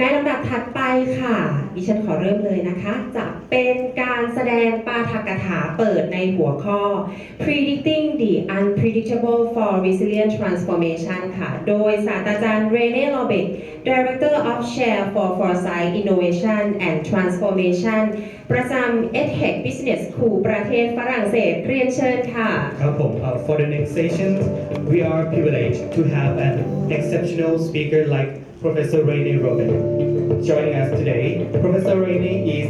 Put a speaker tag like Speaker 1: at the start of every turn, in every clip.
Speaker 1: ในลำดับถัดไปค่ะดิฉันขอเริ่มเลยนะคะจะเป็นการแสดงปาฐกถาเปิดในหัวข้อ Predicting the Unpredictable for Resilient Transformation ค่ะโดยศาสตราจารย์เรเน่ โรเบก Director of Chair for Foresight Innovation and Transformation ประจำ EdTech Business School ประเทศฝรั่งเศสเรียนเชิญค่ะ
Speaker 2: ครับผม For the next session we are privileged to have an exceptional speaker like Professor Rene Robin. Joining us today, Professor Rene is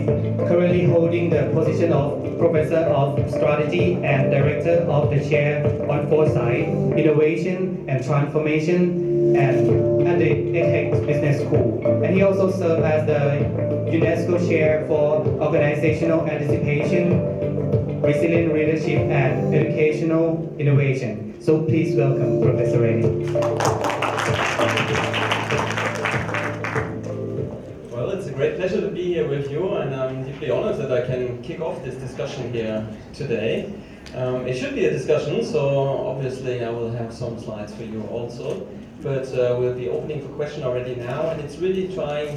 Speaker 2: currently holding the position of Professor of Strategy and Director of the Chair on Foresight, Innovation and Transformation at the EdTech Business School. And he also serves as the UNESCO Chair for Organizational Anticipation, Resilient Leadership and Educational Innovation. So please welcome Professor Rene.
Speaker 3: It's a great pleasure to be here with you, and I'm deeply honored that I can kick off this discussion here today. It should be a discussion, so obviously I will have some slides for you also, but we'll be opening for question already now, and it's really trying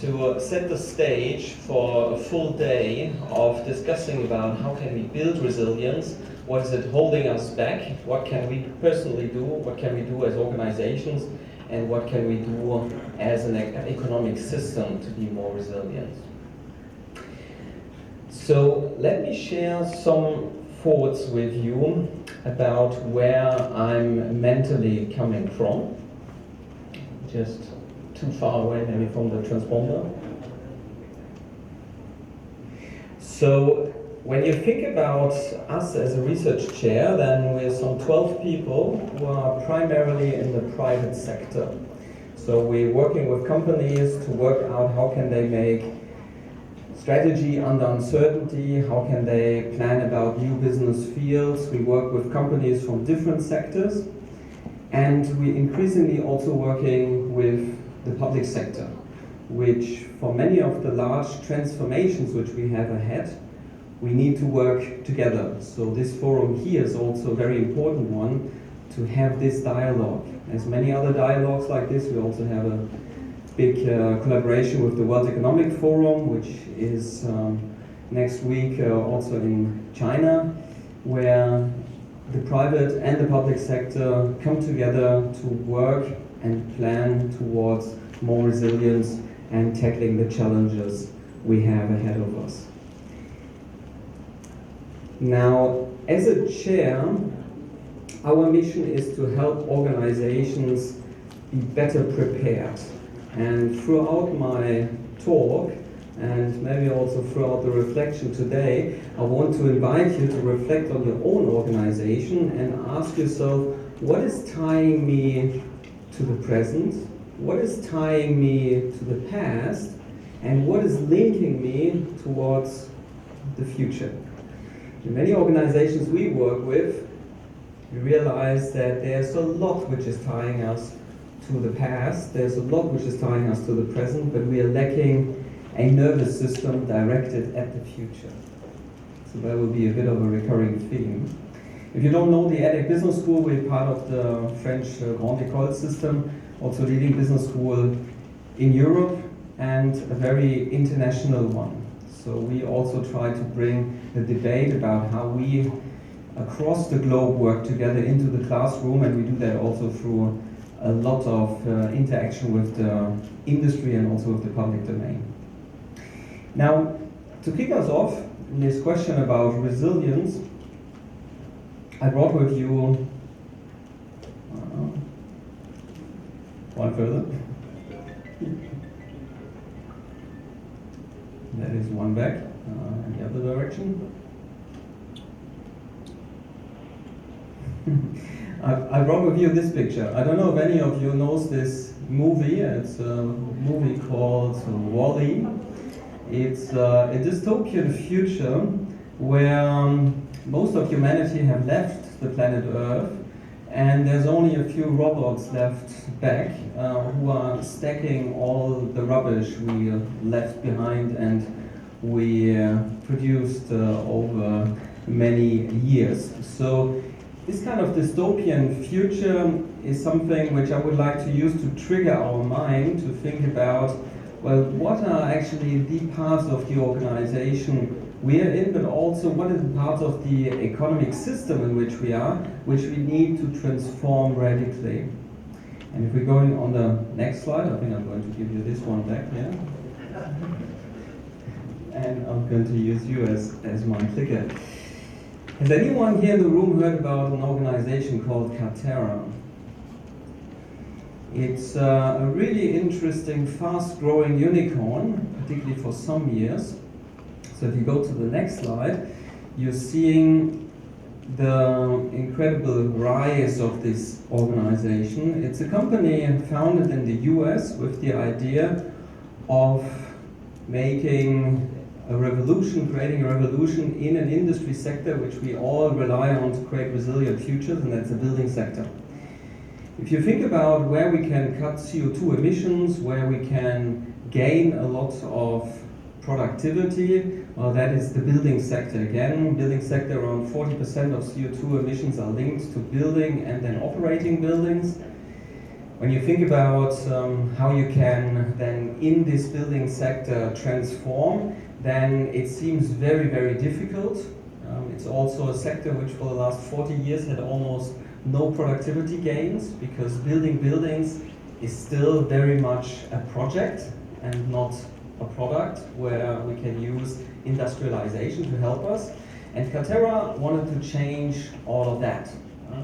Speaker 3: to set the stage for a full day of discussing about how can we build resilience, what is it holding us back, what can we personally do, what can we do as organizations, and what can we do as an economic system to be more resilient. So let me share some thoughts with you about where I'm mentally coming from. Just too far away maybe from the transponder. So when you think about us as a research chair, then we're some 12 people who are primarily in the private sector. So we're working with companies to work out how can they make strategy under uncertainty, how can they plan about new business fields. We work with companies from different sectors, and we're increasingly also working with the public sector, which for many of the large transformations which we have ahead, we need to work together. So this forum here is also a very important one to have this dialogue. As many other dialogues like this, we also have a big collaboration with the World Economic Forum, which is next week also in China, where the private and the public sector come together to work and plan towards more resilience and tackling the challenges we have ahead of us. Now, as a chair, our mission is to help organizations be better prepared. And throughout my talk, and maybe also throughout the reflection today, I want to invite you to reflect on your own organization and ask yourself, what is tying me to the present? What is tying me to the past? And what is linking me towards the future? In many organizations we work with, we realize that there's a lot which is tying us to the past, there's a lot which is tying us to the present, but we are lacking a nervous system directed at the future. So that will be a bit of a recurring theme. If you don't know the EdTech Business School, we're part of the French Grande École system, also leading business school in Europe and a very international one. So we also try to bring the debate about how we across the globe work together into the classroom, and we do that also through a lot of interaction with the industry and also with the public domain. Now, to kick us off in this question about resilience, I brought with you one further. That is one back, in the other direction. I brought with you this picture. I don't know if any of you knows this movie. It's a movie called WALL-E. It's a dystopian future where most of humanity have left the planet Earth, and there's only a few robots left back who are stacking all the rubbish we left behind and we produced over many years. So this kind of dystopian future is something which I would like to use to trigger our mind to think about Well, what are actually the parts of the organization we are in, but also what is the part of the economic system in which we are, which we need to transform radically. And if we're going on the next slide, I think I'm going to give you this one back, yeah? And I'm going to use you as my clicker. Has anyone here in the room heard about an organization called Cartera? It's a really interesting, fast-growing unicorn, particularly for some years. So if you go to the next slide, you're seeing the incredible rise of this organization. It's a company founded in the US with the idea of making a revolution, creating a revolution in an industry sector which we all rely on to create resilient futures, and that's the building sector. If you think about where we can cut CO2 emissions, where we can gain a lot of productivity, well, that is the building sector again. Building sector, around 40% of CO2 emissions are linked to building and then operating buildings. When you think about how you can then in this building sector transform, then it seems very, very difficult. It's also a sector which for the last 40 years had almost no productivity gains, because building buildings is still very much a project and not a product where we can use industrialization to help us. And Cartera wanted to change all of that.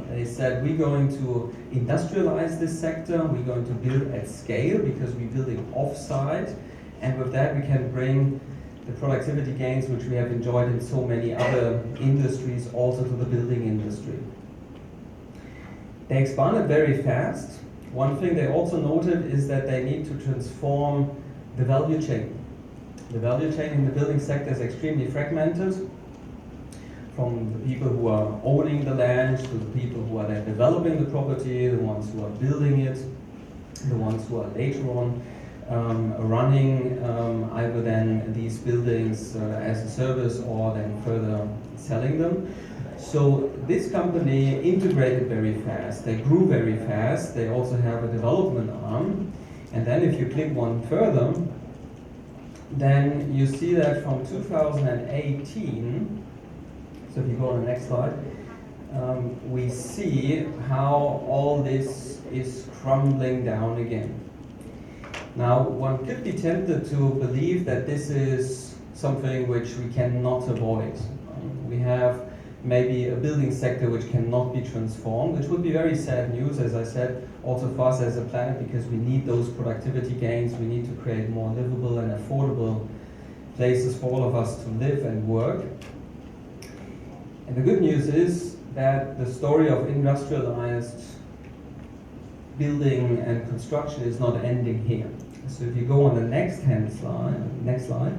Speaker 3: They said, we're going to industrialize this sector, we're going to build at scale because we're building off-site, and with that we can bring the productivity gains which we have enjoyed in so many other industries also to the building industry. They expanded very fast. One thing they also noted is that they need to transform the value chain. The value chain in the building sector is extremely fragmented, from the people who are owning the land to the people who are then developing the property, the ones who are building it, the ones who are later on running either then these buildings as a service or then further selling them. So this company integrated very fast, they grew very fast, they also have a development arm. And then if you click one further, then you see that from 2018, so if you go on the next slide, we see how all this is crumbling down again. Now, one could be tempted to believe that this is something which we cannot avoid. We have maybe a building sector which cannot be transformed, which would be very sad news, as I said, also for us as a planet, because we need those productivity gains, we need to create more livable and affordable places for all of us to live and work. And the good news is that the story of industrialized building and construction is not ending here. So if you go on the next slide,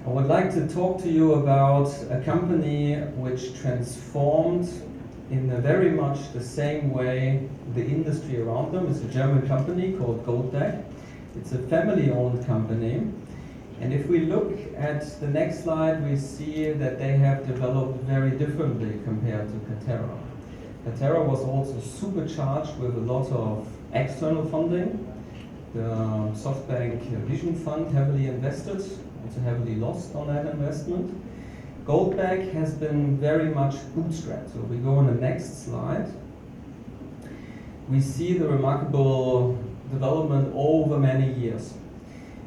Speaker 3: I would like to talk to you about a company which transformed in a very much the same way the industry around them. It's a German company called Goldbeck. It's a family-owned company. And if we look at the next slide, we see that they have developed very differently compared to Cartera. Cartera was also supercharged with a lot of external funding. The SoftBank Vision Fund heavily invested, also heavily lost on that investment. Goldbeck has been very much bootstrapped. So if we go on the next slide, we see the remarkable development over many years.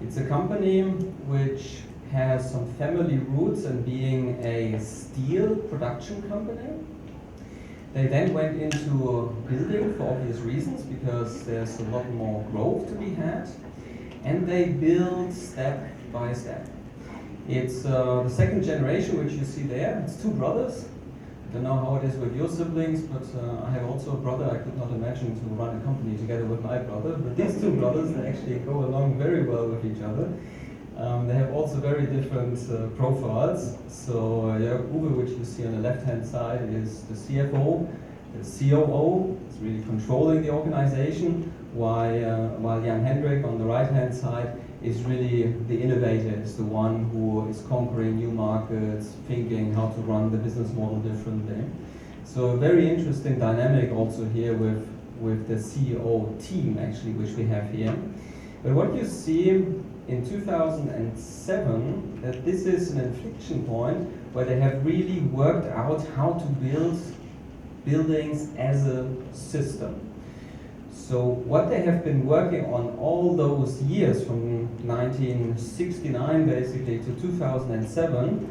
Speaker 3: It's a company which has some family roots in being a steel production company. They then went into building for obvious reasons, because there's a lot more growth to be had, and they build step by step. It's the second generation which you see there. It's two brothers. I don't know how it is with your siblings, but I have also a brother. I could not imagine to run a company together with my brother, but these two brothers, they actually go along very well with each other. They have also very different profiles. So Uwe, which you see on the left-hand side, is the CFO. The COO is really controlling the organization, while Jan Hendrik on the right-hand side is really the innovator, is the one who is conquering new markets, thinking how to run the business model differently. So a very interesting dynamic also here with the CEO team, actually, which we have here. But what you see in 2007, that this is an inflection point where they have really worked out how to build buildings as a system. So what they have been working on all those years, from 1969 basically to 2007,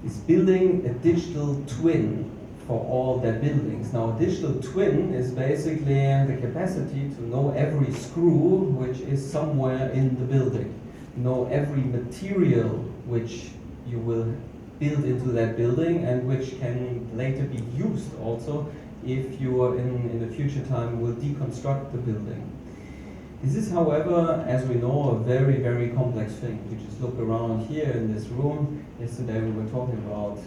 Speaker 3: is building a digital twin for all their buildings. Now, a digital twin is basically the capacity to know every screw which is somewhere in the building, know every material which you will build into that building and which can later be used also if you are in the future time will deconstruct the building. This is, however, as we know, a very, very complex thing. You just look around here in this room. Yesterday we were talking about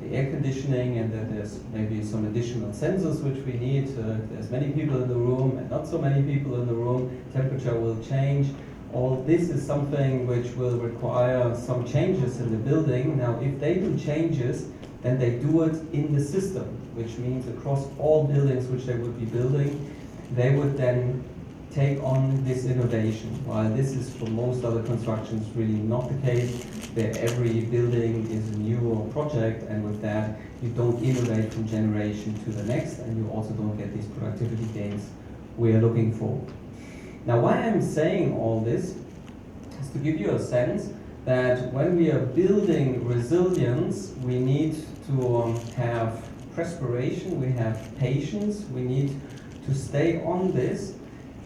Speaker 3: the air conditioning and that there's maybe some additional sensors which we need. There's many people in the room and not so many people in the room. Temperature will change. All this is something which will require some changes in the building. Now, if they do changes, then they do it in the system, which means across all buildings which they would be building, they would then take on this innovation, while this is for most other constructions really not the case, where every building is a new project, and with that you don't innovate from generation to the next, and you also don't get these productivity gains we are looking for. Now, why I'm saying all this is to give you a sense that when we are building resilience, we need to have perspiration, we have patience, we need to stay on this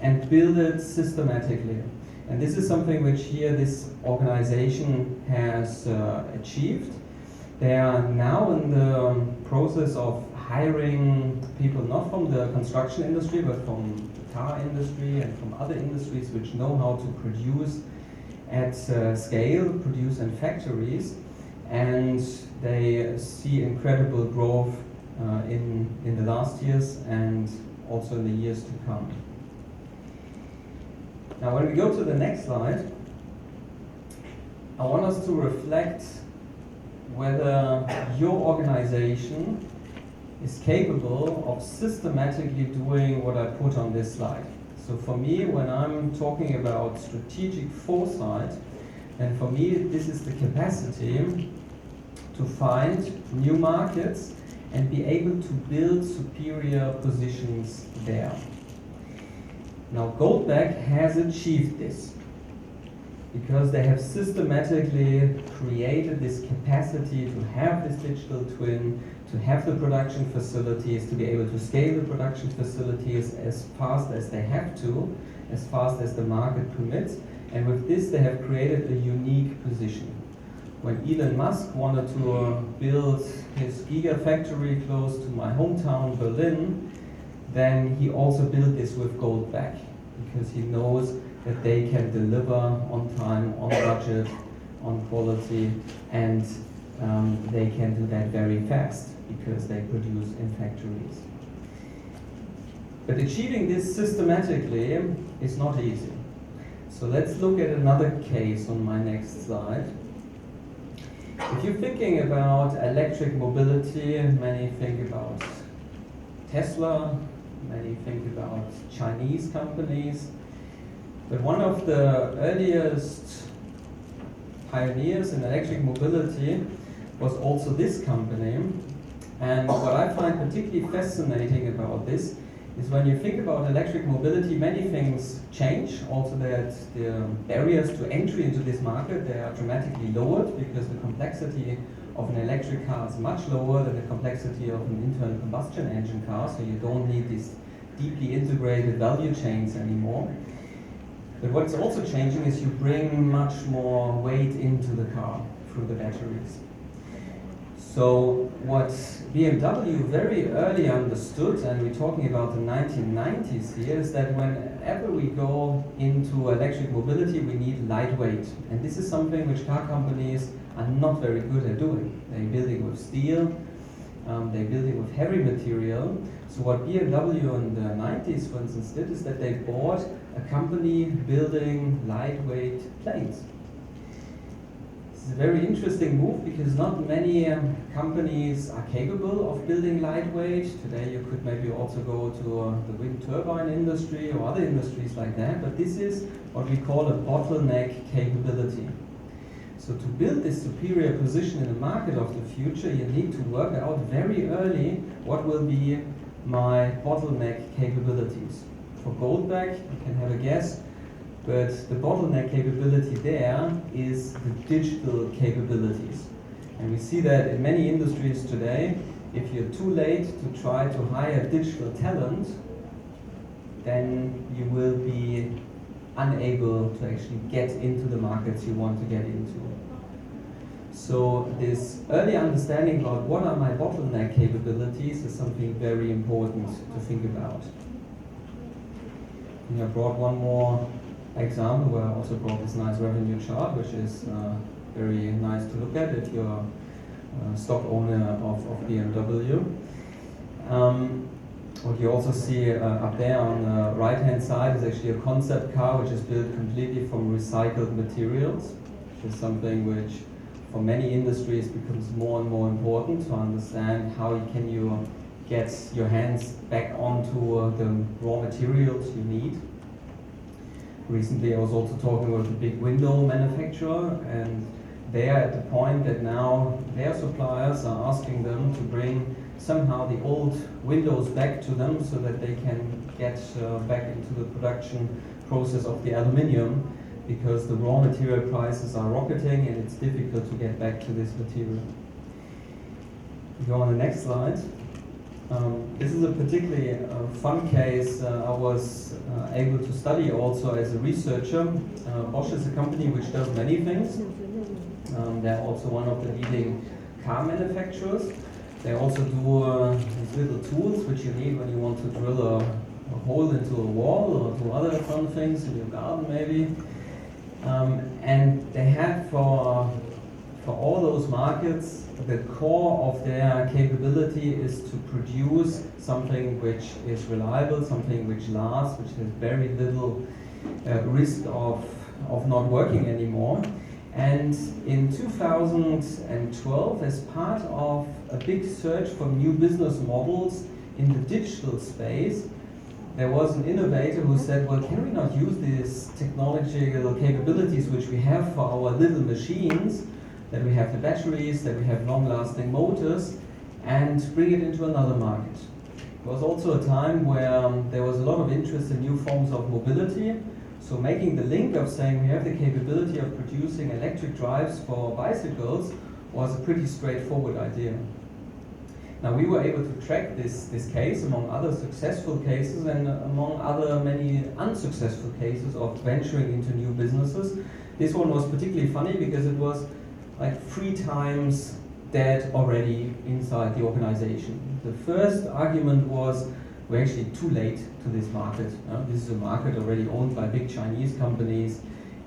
Speaker 3: and build it systematically. And this is something which here this organization has achieved. They are now in the process of hiring people not from the construction industry, but from the car industry and from other industries which know how to produce at scale, produce in factories, and they see incredible growth in the last years and also in the years to come. Now, when we go to the next slide, I want us to reflect whether your organization is capable of systematically doing what I put on this slide. So for me, when I'm talking about strategic foresight, and for me this is the capacity to find new markets and be able to build superior positions there. Now, Goldbeck has achieved this because they have systematically created this capacity to have this digital twin, to have the production facilities, to be able to scale the production facilities as fast as they have to, as fast as the market permits. And with this, they have created a unique position. When Elon Musk wanted to build his gigafactory close to my hometown, Berlin, then he also built this with Goldbeck, because he knows that they can deliver on time, on budget, on quality, and they can do that very fast because they produce in factories. But achieving this systematically is not easy. So let's look at another case on my next slide. If you're thinking about electric mobility, many think about Tesla, many think about Chinese companies, but one of the earliest pioneers in electric mobility was also this company. And what I find particularly fascinating about this is when you think about electric mobility, many things change. Also that the barriers to entry into this market, they are dramatically lowered because the complexity of an electric car is much lower than the complexity of an internal combustion engine car, so you don't need these deeply integrated value chains anymore. But what's also changing is you bring much more weight into the car through the batteries. So what BMW very early understood, and we're talking about the 1990s here, is that whenever we go into electric mobility, we need lightweight. And this is something which car companies are not very good at doing. They're building with steel, they're building with heavy material. So what BMW in the 90s, for instance, did is that they bought a company building lightweight planes. It's a very interesting move because not many companies are capable of building lightweight. Today you could maybe also go to the wind turbine industry or other industries like that, but this is what we call a bottleneck capability. So to build this superior position in the market of the future, you need to work out very early what will be my bottleneck capabilities. For Goldback, you can have a guess, but the bottleneck capability there is the digital capabilities. And we see that in many industries today, if you're too late to try to hire digital talent, then you will be unable to actually get into the markets you want to get into. So this early understanding about what are my bottleneck capabilities is something very important to think about. And I brought one more example where I also brought this nice revenue chart, which is very nice to look at if you're a stock owner of BMW. What you also see up there on the right hand side is actually a concept car which is built completely from recycled materials, which is something which for many industries becomes more and more important to understand how can you get your hands back onto the raw materials you need. Recently I was also talking with a big window manufacturer, and they are at the point that now their suppliers are asking them to bring somehow the old windows back to them so that they can get back into the production process of the aluminium, because the raw material prices are rocketing and it's difficult to get back to this material. Go on the next slide. This is a particularly fun case I was able to study also as a researcher. Bosch is a company which does many things. They're also one of the leading car manufacturers. They also do these little tools which you need when you want to drill a hole into a wall or do other fun things in your garden maybe. And they have for all those markets, the core of their capability is to produce something which is reliable, something which lasts, which has very little risk of not working anymore. And in 2012, as part of a big search for new business models in the digital space, there was an innovator who said, well, can we not use these technological capabilities which we have for our little machines, that we have the batteries, that we have long-lasting motors, and bring it into another market. There was also a time where there was a lot of interest in new forms of mobility, so making the link of saying we have the capability of producing electric drives for bicycles was a pretty straightforward idea. Now we were able to track this case among other successful cases and among other many unsuccessful cases of venturing into new businesses. This one was particularly funny because it was like 3 times dead already inside the organization. The first argument was we're actually too late to this market. This is a market already owned by big Chinese companies.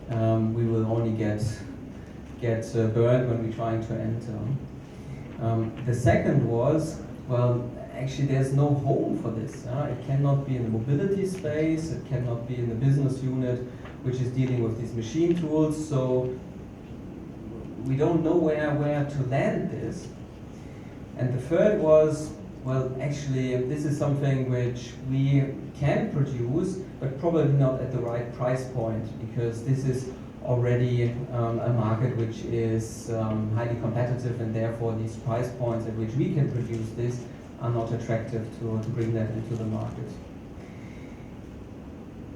Speaker 3: We will only get burned when we're trying to enter. The second was, well, actually there's no home for this. It cannot be in the mobility space, it cannot be in the business unit which is dealing with these machine tools, so we don't know where to land this. And the third was, well, actually this is something which we can produce, but probably not at the right price point, because this is already a market which is highly competitive, and therefore these price points at which we can produce this are not attractive to bring that into the market.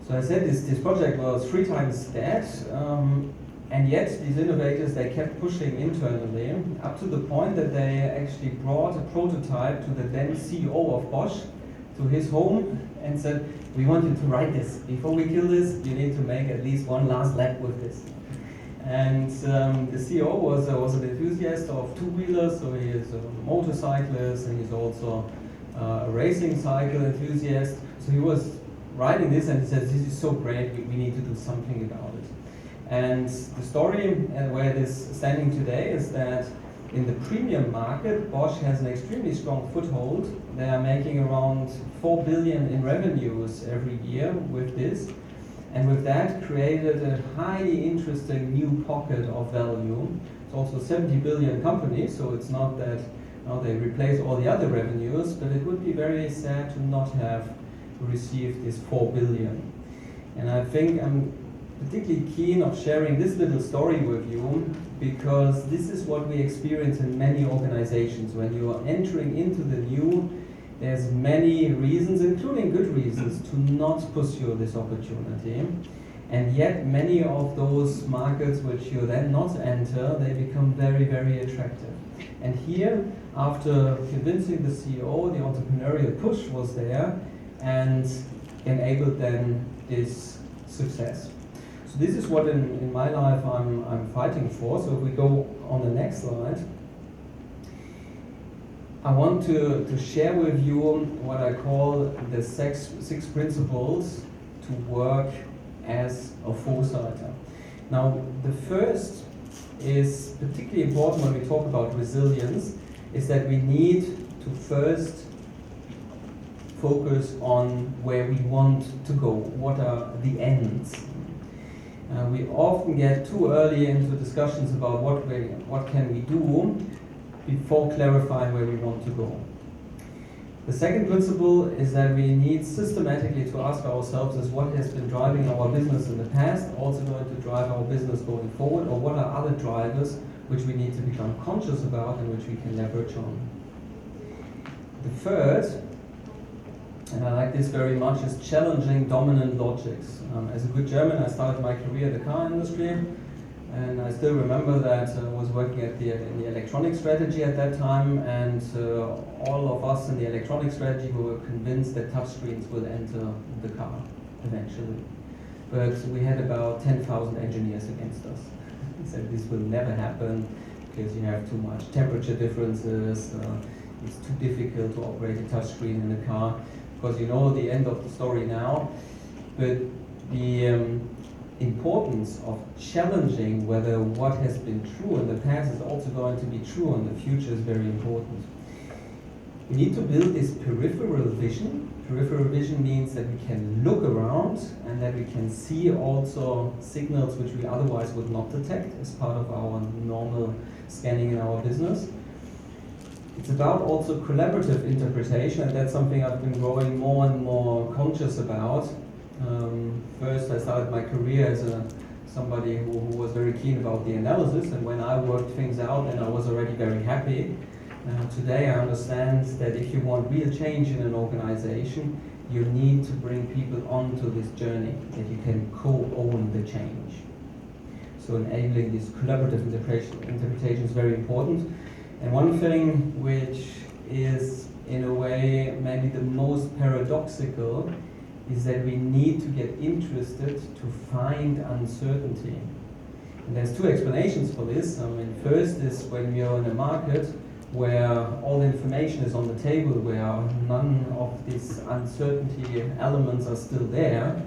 Speaker 3: So I said this project was 3 times dead, and yet these innovators, they kept pushing internally up to the point that they actually brought a prototype to the then CEO of Bosch to his home and said, we want you to write this. Before we kill this, you need to make at least one last lap with this. And the CEO was an enthusiast of two-wheelers, so he is a motorcyclist, and he's also a racing cycle enthusiast. So he was writing this and he said, this is so great, we need to do something about it. And the story where it is standing today is that in the premium market, Bosch has an extremely strong foothold. They are making around 4 billion in revenues every year with this. and with that created a highly interesting new pocket of value. It's also 70 billion company, so it's not that they replace all the other revenues, but it would be very sad to not have received this 4 billion. And I think I'm particularly keen of sharing this little story with you because this is what we experience in many organizations. When you are entering into the new, there's many reasons, including good reasons, to not pursue this opportunity. And yet many of those markets which you then not enter, they become very, very attractive. And here, after convincing the CEO, the entrepreneurial push was there and enabled then this success. So this is what in my life I'm fighting for. So if we go on the next slide, I want to share with you what I call the six principles to work as a foresighter. Now, the first is particularly important when we talk about resilience, is that we need to first focus on where we want to go, what are the ends. We often get too early into discussions about what can we do before clarifying where we want to go. The second principle is that we need systematically to ask ourselves is what has been driving our business in the past also going to drive our business going forward, or what are other drivers which we need to become conscious about and which we can leverage on. The third, and I like this very much, is challenging dominant logics. As a good German, I started my career in the car industry, and I still remember that I was working in the electronic strategy at that time, and all of us in the electronic strategy were convinced that touchscreens will enter the car eventually. But we had about 10,000 engineers against us. They said this will never happen because you have too much temperature differences, it's too difficult to operate a touchscreen in the car. Because you know the end of the story now, but the importance of challenging whether what has been true in the past is also going to be true in the future is very important. We need to build this peripheral vision. Peripheral vision means that we can look around and that we can see also signals which we otherwise would not detect as part of our normal scanning in our business. It's about also collaborative interpretation, and that's something I've been growing more and more conscious about. First, I started my career as somebody who was very keen about the analysis, and when I worked things out, then I was already very happy. Today, I understand that if you want real change in an organization, you need to bring people onto this journey, that you can co-own the change. So enabling this collaborative interpretation is very important. And one thing which is, in a way, maybe the most paradoxical is that we need to get interested to find uncertainty. And there's two explanations for this. First is when you're in a market where all the information is on the table, where none of these uncertainty elements are still there,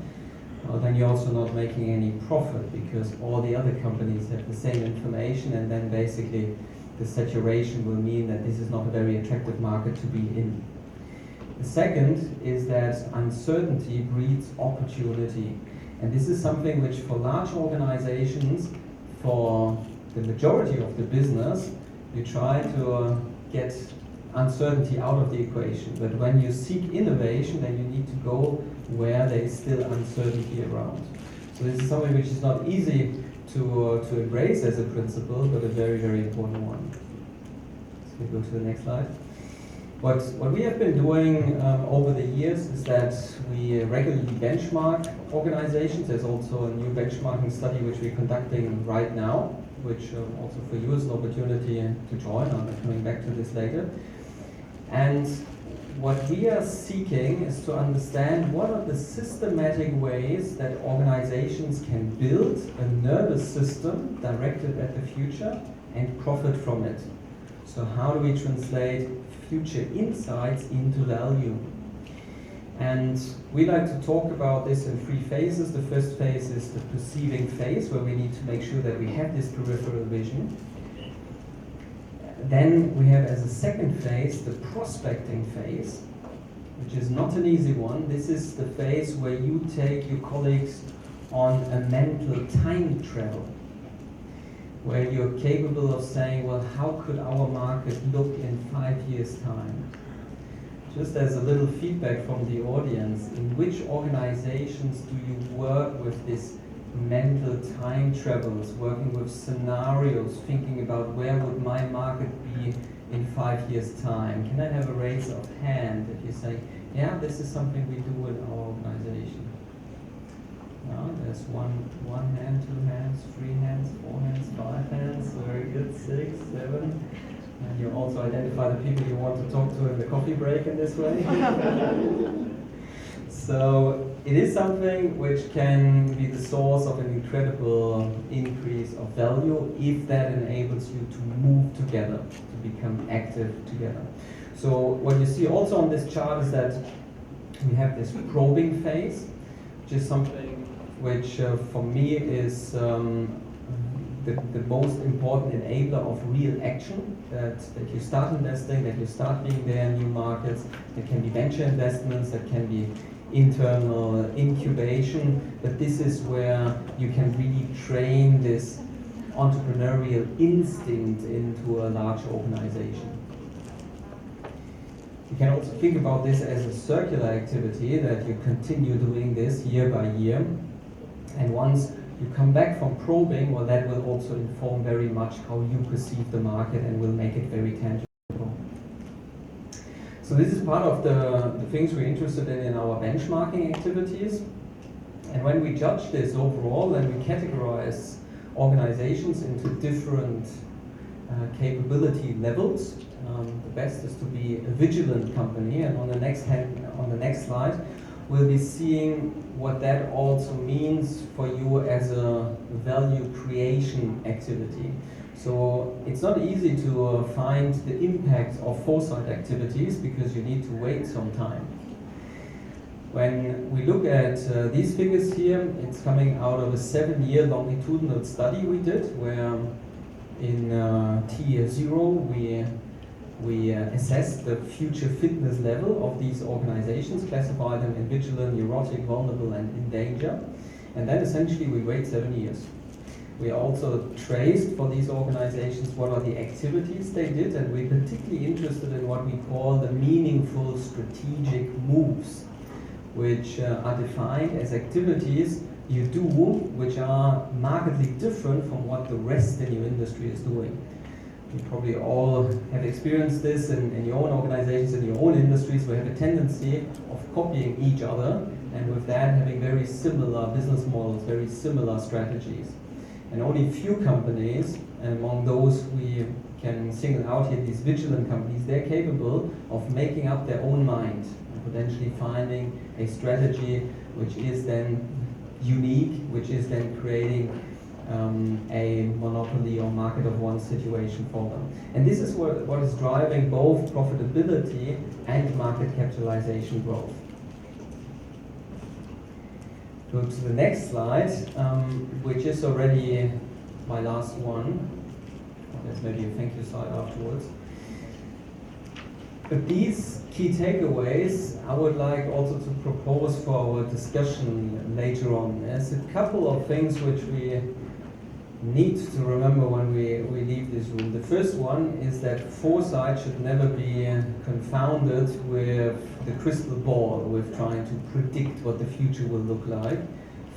Speaker 3: then you're also not making any profit because all the other companies have the same information, and then basically the saturation will mean that this is not a very attractive market to be in. The second is that uncertainty breeds opportunity. And this is something which for large organizations, for the majority of the business, you try to get uncertainty out of the equation. But when you seek innovation, then you need to go where there is still uncertainty around. So this is something which is not easy to embrace as a principle, but a very, very important one. So we go to the next slide. What we have been doing over the years is that we regularly benchmark organizations. There's also a new benchmarking study which we're conducting right now, which also for you is an opportunity to join. I'm coming back to this later. And what we are seeking is to understand what are the systematic ways that organizations can build a nervous system directed at the future and profit from it. So how do we translate future insights into value? And we like to talk about this in three phases. The first phase is the perceiving phase, where we need to make sure that we have this peripheral vision. Then we have as a second phase the prospecting phase, which is not an easy one. This is the phase where you take your colleagues on a mental time travel, where you're capable of saying, well, how could our market look in 5 years' time? Just as a little feedback from the audience, in which organizations do you work with this mental time travels, working with scenarios, thinking about where would my market be in 5 years' time? Can I have a raise of hand if you say, yeah, this is something we do in our organization? There's one hand, 2 hands, 3 hands, 4 hands, 5 hands, very good, 6, 7. And you also identify the people you want to talk to in the coffee break in this way. So it is something which can be the source of an incredible increase of value if that enables you to move together, to become active together. So what you see also on this chart is that we have this probing phase, which is something which for me is the most important enabler of real action, that you start investing, that you start being there in new markets. There can be venture investments, that can be internal incubation, but this is where you can really train this entrepreneurial instinct into a large organization. You can also think about this as a circular activity, that you continue doing this year by year, and once you come back from probing, well, that will also inform very much how you perceive the market and will make it very tangible. So this is part of the things we're interested in our benchmarking activities. And when we judge this overall, then we categorize organizations into different capability levels. The best is to be a vigilant company, and on the next slide, we'll be seeing what that also means for you as a value creation activity. So it's not easy to find the impact of foresight activities because you need to wait some time. When we look at these figures here, it's coming out of a 7-year longitudinal study we did, where in Tier 0 we assessed the future fitness level of these organizations, classify them in vigilant, neurotic, vulnerable, and in danger. And then essentially we wait 7 years. We also traced for these organizations what are the activities they did, and we're particularly interested in what we call the meaningful strategic moves, which are defined as activities you do which are markedly different from what the rest in your industry is doing. You probably all have experienced this in your own organizations, in your own industries, where you have a tendency of copying each other, and with that having very similar business models, very similar strategies. And only few companies, and among those we can single out here these vigilant companies, they're capable of making up their own mind and potentially finding a strategy which is then unique, which is then creating a monopoly or market of one situation for them. And this is what is driving both profitability and market capitalization growth. Go to the next slide, which is already my last one. There's maybe a thank you slide afterwards. But these key takeaways I would like also to propose for our discussion later on. There's a couple of things which we need to remember when we leave this room. The first one is that foresight should never be confounded with the crystal ball, with trying to predict what the future will look like.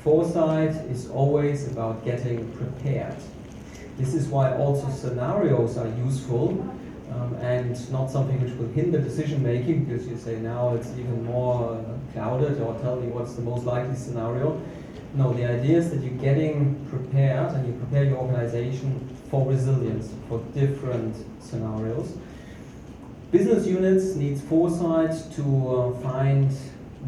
Speaker 3: Foresight is always about getting prepared. This is why also scenarios are useful and not something which will hinder decision making, because you say now it's even more clouded, or tell me what's the most likely scenario. No, the idea is that you're getting prepared and you prepare your organization for resilience, for different scenarios. Business units need foresight to find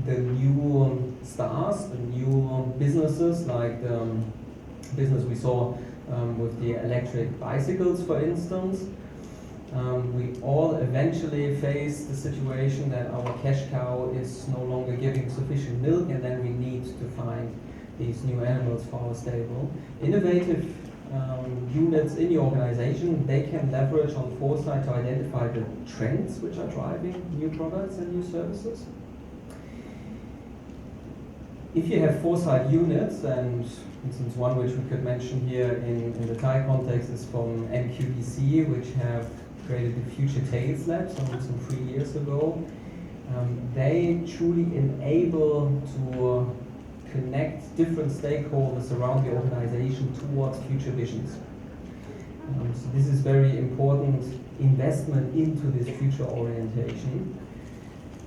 Speaker 3: the new stars, the new businesses, like the business we saw with the electric bicycles, for instance. We all eventually face the situation that our cash cow is no longer giving sufficient milk, and then we need to find these new animals for our stable. Innovative units in the organization, they can leverage on foresight to identify the trends which are driving new products and new services. if you have foresight units, and for instance one which we could mention here in the Thai context is from NQDC, which have created the Future Tales Lab some 3 years ago. They truly enable to connect different stakeholders around the organization towards future visions. So this is very important investment into this future orientation.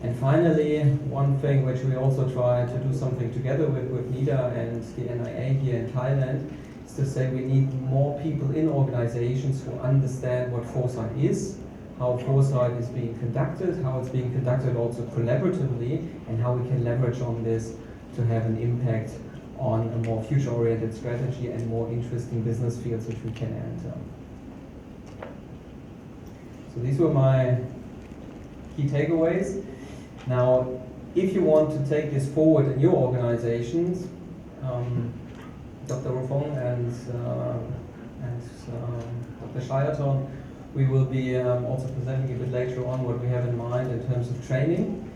Speaker 3: And finally, one thing which we also try to do something together with NIDA and the NIA here in Thailand is to say we need more people in organizations who understand what foresight is, how foresight is being conducted, how it's being conducted also collaboratively, and how we can leverage on this to have an impact on a more future-oriented strategy and more interesting business fields which we can enter. So these were my key takeaways. Now, if you want to take this forward in your organizations, Dr. Rufong and Dr. Shireton, we will be also presenting a bit later on what we have in mind in terms of training.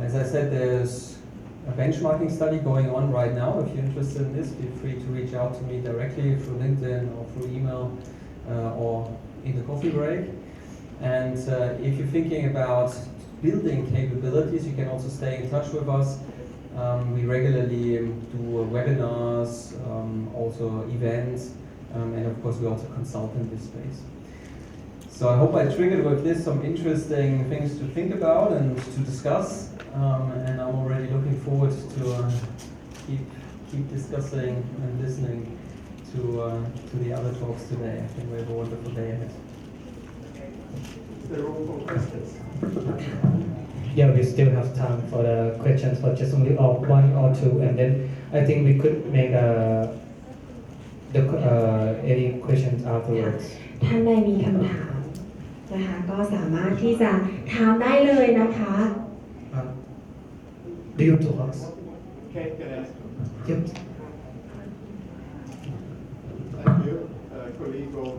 Speaker 3: As I said, there's a benchmarking study going on right now. If you're interested in this, feel free to reach out to me directly through LinkedIn or through email or in the coffee break. And if you're thinking about building capabilities, you can also stay in touch with us. We regularly do webinars, also events, and of course we also consult in this space. So I hope I triggered with this some interesting things to think about and to discuss, and I'm already looking forward to keep discussing and listening to the other talks today. I think we have a wonderful day ahead.
Speaker 4: Is there room for questions?
Speaker 2: Yeah, we still have time for the questions for just only one or two, and then I think we could make any questions afterwards.
Speaker 1: ท่านใดมีคำถามนะคะก็สามารถที่จะถามได้เลยนะคะ
Speaker 2: Do you talk?
Speaker 4: Can I ask?
Speaker 2: Yep.
Speaker 4: Thank you, colleague of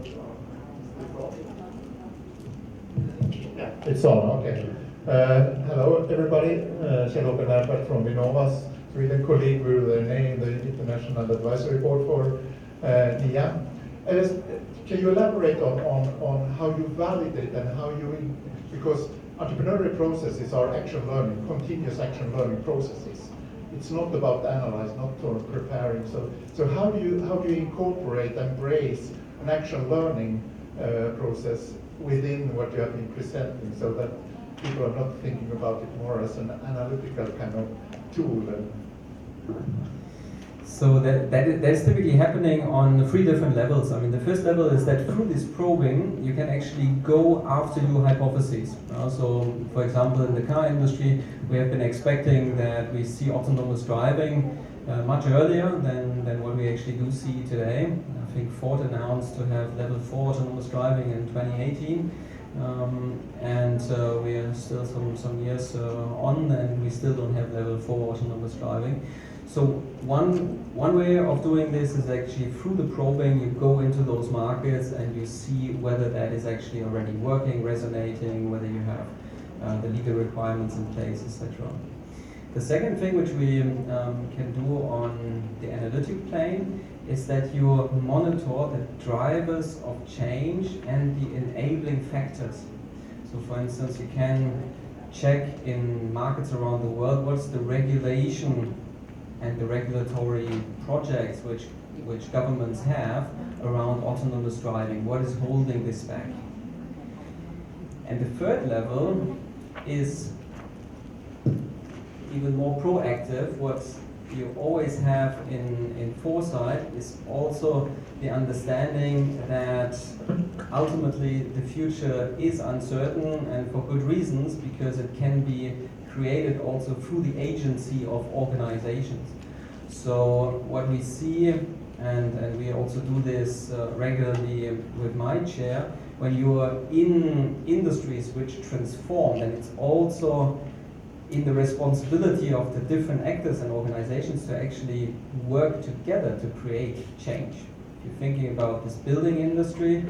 Speaker 5: It's on, okay. Hello, everybody. Kjell-Åke Närfelt from Vinnovas, Sweden, colleague with René in the International Advisory Board for NIA. Can you elaborate on how you validate and how you, because entrepreneurial processes are action learning, continuous action learning processes. It's not about analyze, not sort of preparing. So how do you incorporate, embrace an action learning process within what you have been presenting, so that people are not thinking about it more as an analytical kind of tool?
Speaker 3: So that's typically happening on 3 different levels. I mean, the first level is that through this probing, you can actually go after new hypotheses. So, for example, in the car industry, we have been expecting that we see autonomous driving much earlier than what we actually do see today. I think Ford announced to have level 4 autonomous driving in 2018. And we are still some years on, and we still don't have level 4 autonomous driving. So one way of doing this is actually through the probing, you go into those markets and you see whether that is actually already working, resonating, whether you have the legal requirements in place, etc. The second thing which we can do on the analytic plane is that you monitor the drivers of change and the enabling factors. So for instance, you can check in markets around the world what's the regulation and the regulatory projects which governments have around autonomous driving. What is holding this back? And the third level is even more proactive. What you always have in foresight is also the understanding that ultimately the future is uncertain, and for good reasons, because it can be created also through the agency of organizations. So what we see, and we also do this regularly with my chair, when you are in industries which transform, then it's also in the responsibility of the different actors and organizations to actually work together to create change. If you're thinking about this building industry,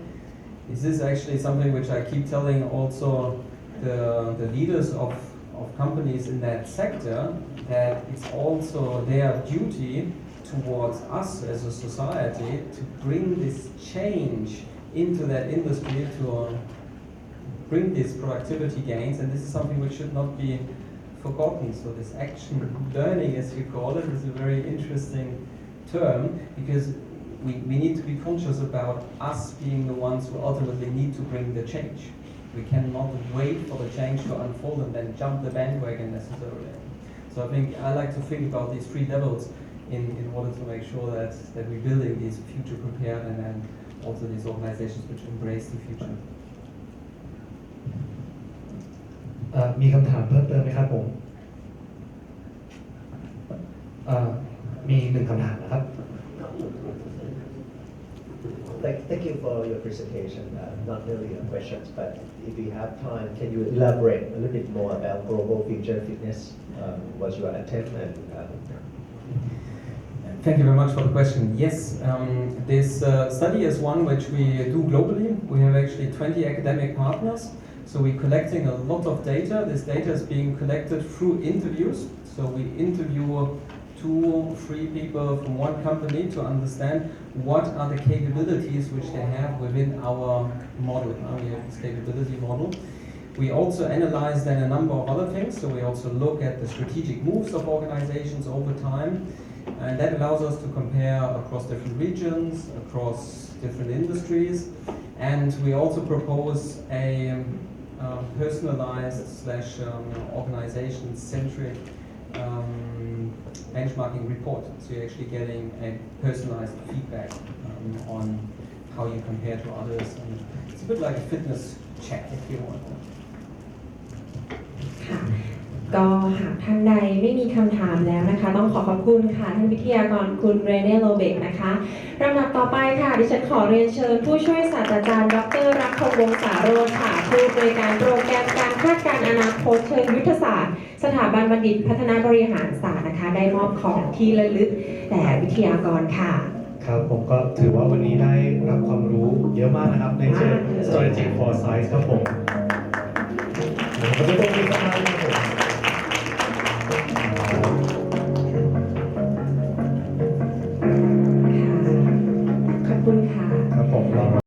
Speaker 3: is this actually something which I keep telling also the leaders of of companies in that sector, that it's also their duty towards us as a society to bring this change into that industry, to bring these productivity gains, and this is something which should not be forgotten. So this action learning, as you call it, is a very interesting term, because we need to be conscious about us being the ones who ultimately need to bring the change. We cannot wait for the change to unfold and then jump the bandwagon necessarily. So I think I like to think about these three levels in order to make sure that we're building these future prepared and then also these organizations which embrace the future.
Speaker 2: มีคำถามเพิ่มเติมไหมครับผมมีหนึ่งคำถามนะครับ
Speaker 6: Thank you for your presentation. Not really questions, but if you have time, can you elaborate a little bit more about Global Future Fitness? What's your attempt and
Speaker 3: Thank you very much for the question. Yes, this study is one which we do globally. We have actually 20 academic partners. So we're collecting a lot of data. This data is being collected through interviews. So we interview 2-3 people from one company to understand what are the capabilities which they have within our model. We have this capability model. We also analyze then a number of other things. So we also look at the strategic moves of organizations over time. And that allows us to compare across different regions, across different industries. And we also propose a personalized / organization-centric benchmarking report. So you're actually getting a personalized feedback on how you compare to others. And it's a bit like a fitness check, if you want.
Speaker 1: ค่ะก็หากท่านใดไม่มีคำถามแล้วนะคะต้องขอบคุณค่ะท่านวิทยากรคุณเรเน่โรเบกนะคะลำดับต่อไปค่ะดิฉันขอเรียนเชิญผู้ช่วยศาสตราจารย์ดร.รักพงษ์วงศ์สาโรจน์ค่ะผู้อำนวยการโปรแกรมการคาดการณ์อนาคตเชิงยุทธศาสตร์สถาบันบัณฑิตพัฒนาบริหารศาสตร์นะคะได้มอบของที่ระลึกแด่วิทยากรค่ะ
Speaker 2: ครับผมก็ถือว่าวันนี้ได้รับความรู้เยอะมากนะครับในเชิง strategic foresight ครับผม